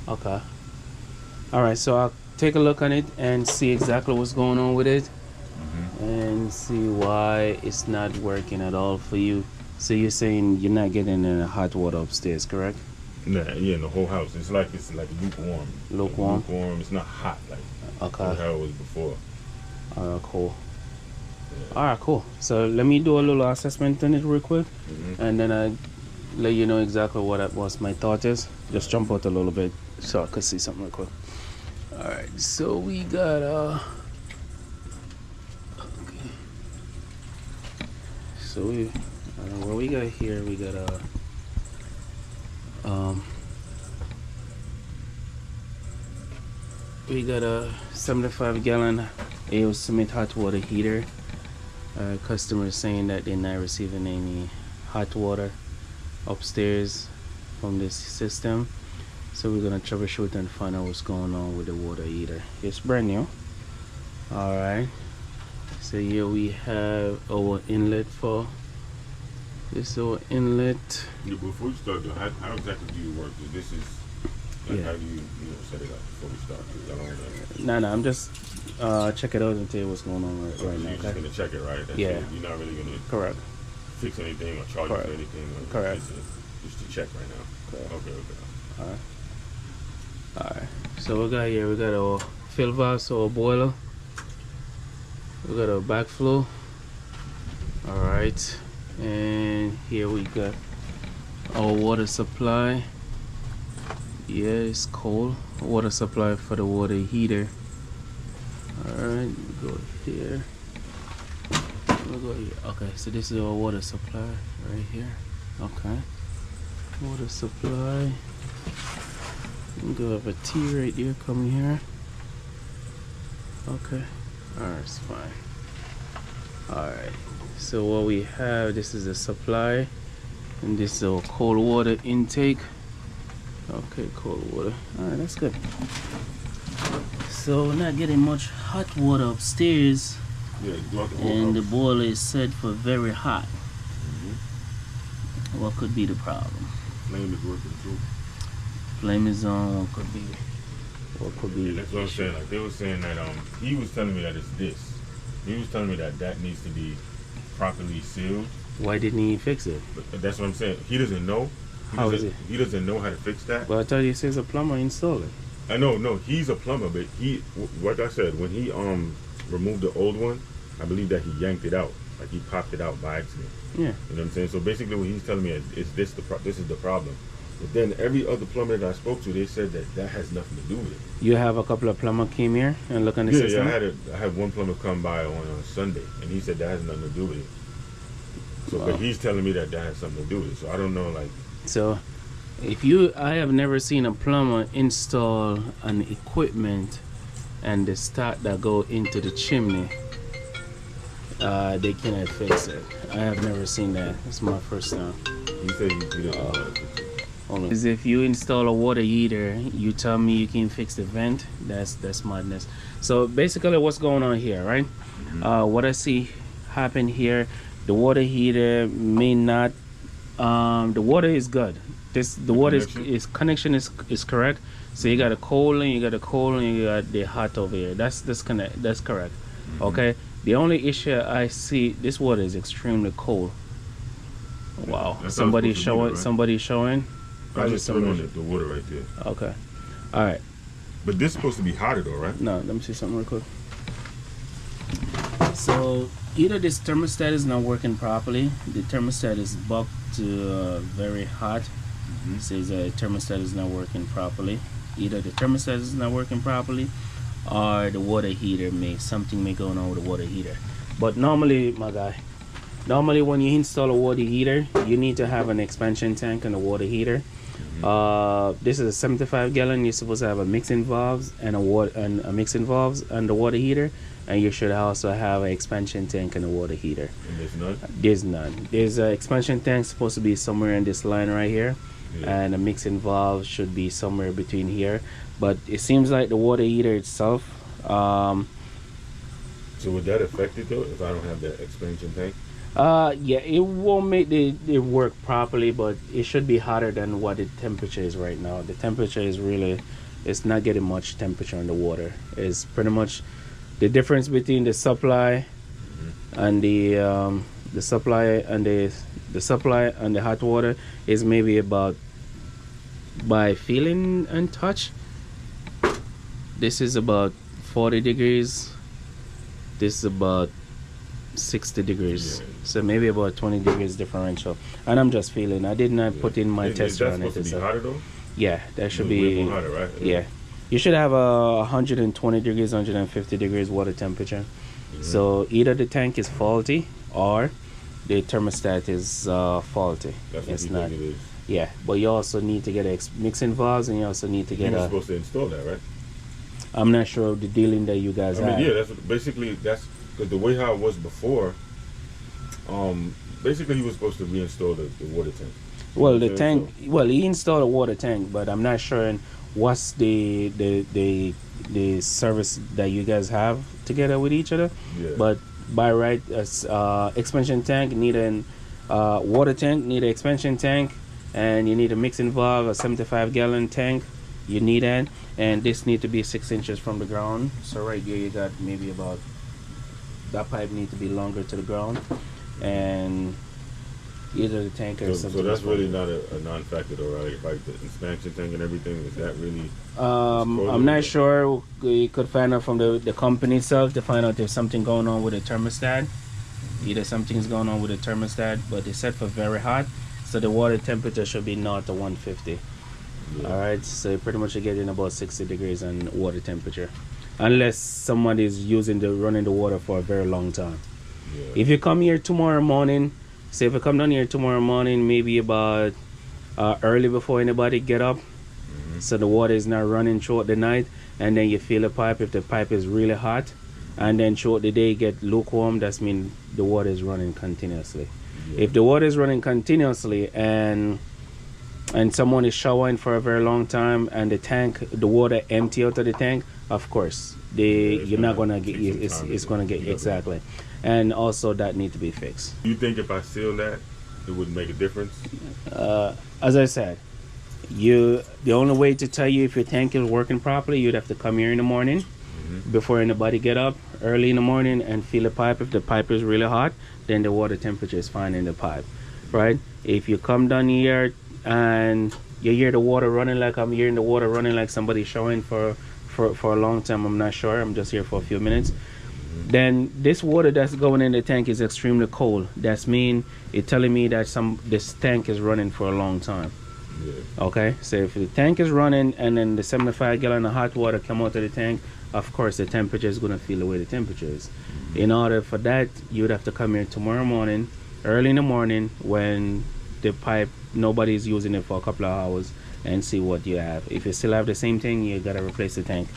Okay. All right. So I'll take a look on it and see exactly what's going on with it, and see why it's not working at all for you. So you're saying you're not getting any hot water upstairs, correct? Nah, yeah, in the whole house. It's like lukewarm. Like Lukewarm. lukewarm. It's not hot like Okay. how it was before. All right. Cool. Yeah. All right. Cool. So let me do a little assessment on it real quick, and then I let you know exactly what my thought is. Just jump out a little bit so I could see something real quick. All right. So we got okay. So what we got here, we got um we got a 75-gallon AO Summit hot water heater. Customer saying that they're not receiving any hot water upstairs from this system. So we're gonna troubleshoot and find out what's going on with the water heater. It's brand new. All right. So here we have our inlet for this. Is our inlet. Yeah, before you start, though, how exactly do you work? 'Cause this is like Yeah. how do you set it up before we start? 'Cause I don't want to. No, I'm just check it out and tell you what's going on right You're now. just Okay. gonna check it, right? That's Yeah. it. You're not really gonna Correct. fix anything or charge you Correct. for anything. Or Correct. Just to check right now. Correct. Okay. All right. All right. So we got our fill valve, so our boiler. We got our backflow. All right. And here we got our water supply. Yeah, it's cold. Water supply for the water heater. All right. Go here. We'll go here. Okay. So this is our water supply right here. Okay. Water supply. We go have a T right there coming here. Okay. Alright, it's fine. Alright. So what we have, this is the supply. And this is our cold water intake. Okay, cold water. Alright, that's good. So we're not getting much hot water upstairs. Yeah, And the boiler is set for very hot. What could be the problem? flame is working too. Flame is on. What could be? Yeah, that's what I'm saying. Like they were saying that he was telling me that it's this. He was telling me that needs to be properly sealed. Why didn't he fix it? But that's what I'm saying. He doesn't know. How is it? He doesn't know how to fix that. But I thought you said a plumber installed it. I know, no, he's a plumber, but like I said, when he removed the old one, I believe that he yanked it out, like he popped it out by accident. Yeah. You know what I'm saying? So basically, what he's telling me is this is the problem. But then every other plumber that I spoke to, they said that has nothing to do with it. You have a couple of plumber came here and look on the Yeah, system? I had one plumber come by on Sunday, and he said that has nothing to do with it. So, but he's telling me that has something to do with it. So I don't know, like. So, I have never seen a plumber install an equipment and the start that go into the chimney. They cannot fix it. I have never seen that. It's my first time. He said he doesn't know how to fix it. Because if you install a water heater, you tell me you can fix the vent. That's madness. So basically, what's going on here, right? What I see happen here, the water heater may not. The water is good. The water connection is correct. So you got a cold and you got the hot over here. That's correct. Okay. The only issue I see, this water is extremely cold. Wow. Somebody showing. I just turned on the water right there. Okay. All right. But this is supposed to be hotter though, right? No, let me see something real quick. So either this thermostat is not working properly. The thermostat is bucked to very hot. It says the thermostat is not working properly. Either the thermostat is not working properly, or the water heater something may go on with the water heater. But normally, my guy, when you install a water heater, you need to have an expansion tank on the water heater. This is a 75-gallon. You're supposed to have a mixing valves and a mixing valves on the water heater, and you should also have an expansion tank on the water heater. And there's none? There's none. There's an expansion tank supposed to be somewhere in this line right here, and a mixing valve should be somewhere between here. But it seems like the water heater itself. So would that affect it though if I don't have that expansion tank? Yeah, it won't make the work properly, but it should be hotter than what the temperature is right now. The temperature is really, it's not getting much temperature in the water. It's pretty much the difference between the supply and the supply and the supply and the hot water is maybe about by feeling and touch. This is about 40 degrees. This is about 60 degrees. Yeah. So maybe about 20 degrees differential. And I'm just feeling. I did not put in my tester on it. Is that supposed to be hotter though? Yeah, that should Way be more hotter, right? yeah. You should have a 120 degrees, 150 degrees water temperature. So either the tank is faulty or the thermostat is faulty. That's what It's you not. think it is. Yeah, but you also need to get mixing valves, and you also need to You get were a. supposed to install that, right? I'm not sure of the dealing that you guys I mean, have. yeah, that's because the way how it was before. Basically, he was supposed to reinstall the water tank. Well, the Yeah, tank. Well, he installed a water tank, but I'm not sure in what's the service that you guys have together with each other. Yeah. But by right, expansion tank need an water tank, need an expansion tank, and you need a mixing valve, a 75-gallon tank. You need that, and this need to be 6 inches from the ground. So right here you got maybe about that pipe need to be longer to the ground, and either the tank or So something. that's really not a non-factor though, right? Like the expansion tank and everything, is that really? I'm not sure. We could find out from the company itself to find out if there's something going on with the thermostat. Either something's going on with the thermostat, but it's set for very hot, so the water temperature should be not to 150. Yeah. All right, so you pretty much getting about 60 degrees on water temperature, unless someone is running the water for a very long time. Yeah. If you come here tomorrow morning, say if you come down here tomorrow morning, maybe about early before anybody get up, so the water is not running throughout the night, and then you feel the pipe. If the pipe is really hot, and then throughout the day get lukewarm, that's mean the water is running continuously. Yeah. If the water is running continuously and someone is showering for a very long time and the water empty out of the tank, of course you're not gonna get it's gonna get exactly, and also that need to be fixed. You think if I seal that, it would make a difference? As I said, the only way to tell you if your tank is working properly, you'd have to come here in the morning before anybody get up early in the morning and feel the pipe. If the pipe is really hot, then the water temperature is fine in the pipe, right? If you come down here and you hear the water running like I'm hearing the water running like somebody showering for a long time, I'm not sure, I'm just here for a few minutes, then this water that's going in the tank is extremely cold. That's mean it's telling me that this tank is running for a long time. Yeah. Okay, so if the tank is running and then the 75-gallon of hot water come out of the tank, of course the temperature is going to feel the way the temperature is. In order for that, you would have to come here tomorrow morning, early in the morning, when the pipe, nobody's using it for a couple of hours, and see what you have. If you still have the same thing, you got to replace the tank.